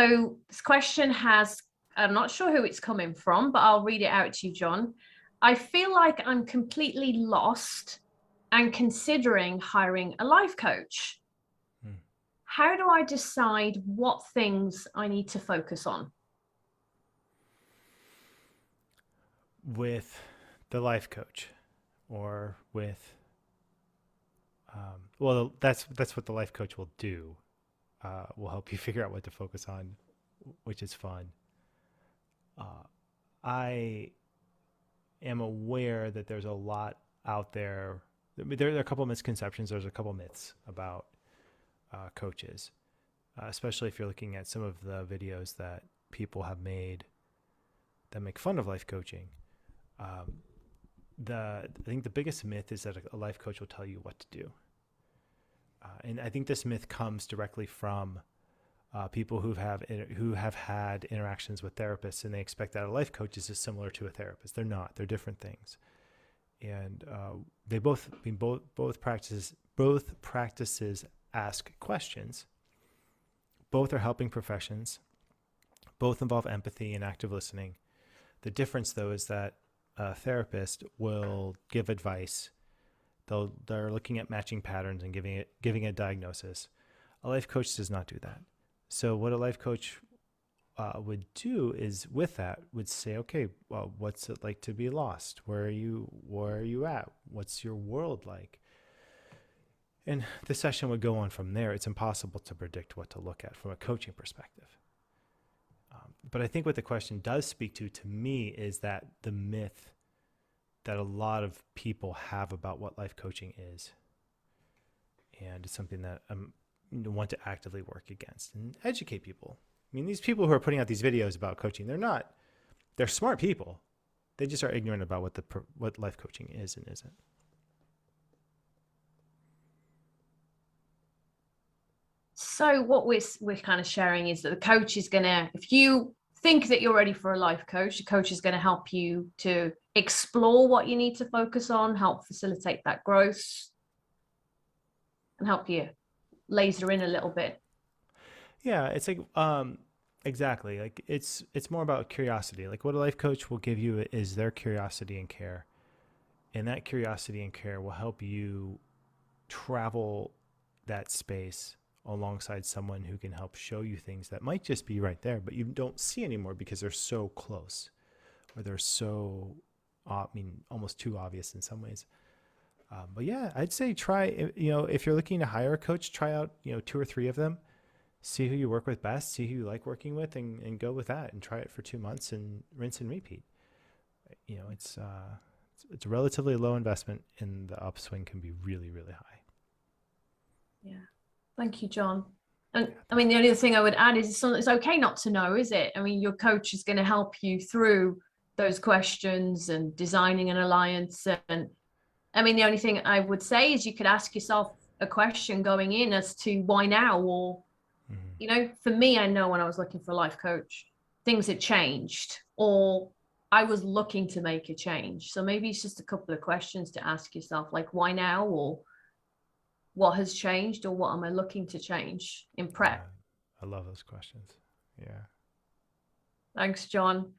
So this question I'm not sure who it's coming from, but I'll read it out to you, John. I feel like I'm completely lost and considering hiring a life coach. How do I decide what things I need to focus on? With the life coach or with, well, that's what the life coach will do. Will help you figure out what to focus on, which is fun. I am aware that there's a lot out there. There are a couple of misconceptions. There's a couple myths about coaches, especially if you're looking at some of the videos that people have made that make fun of life coaching. I think the biggest myth is that a life coach will tell you what to do. And I think this myth comes directly from people who have had interactions with therapists, and they expect that a life coach is just similar to a therapist. They're not. They're different things. And they both practices ask questions. Both are helping professions. Both involve empathy and active listening. The difference, though, is that a therapist will give advice. They're looking at matching patterns and giving a diagnosis. A life coach does not do that. So what a life coach would do is, with that, would say, okay, well, what's it like to be lost? Where are you at? What's your world like? And the session would go on from there. It's impossible to predict what to look at from a coaching perspective. But I think what the question does speak to me, is that the myth that a lot of people have about what life coaching is. And it's something that I want to actively work against and educate people. I mean, these people who are putting out these videos about coaching, they're smart people. They just are ignorant about what life coaching is and isn't. So what we're kind of sharing is that the coach is if you think that you're ready for a life coach, the coach is going to help you to explore what you need to focus on, help facilitate that growth, and help you laser in a little bit. Yeah, it's like exactly. Like it's more about curiosity. Like what a life coach will give you is their curiosity and care. And that curiosity and care will help you travel that space alongside someone who can help show you things that might just be right there, but you don't see anymore because they're so close, or they're so, almost too obvious in some ways. But yeah, I'd say try, if you're looking to hire a coach, try out, 2 or 3 of them, see who you work with best, see who you like working with, and go with that, and try it for 2 months and rinse and repeat. It's a relatively low investment, and the upswing can be really, really high. Yeah. Thank you, John. And I mean, the only thing I would add is it's okay not to know, is it? I mean, your coach is going to help you through those questions and designing an alliance. And I mean, the only thing I would say is you could ask yourself a question going in as to why now, or, for me, I know when I was looking for a life coach, things had changed, or I was looking to make a change. So maybe it's just a couple of questions to ask yourself, like, why now, or what has changed, or what am I looking to change in prep? I love those questions. Yeah. Thanks, John.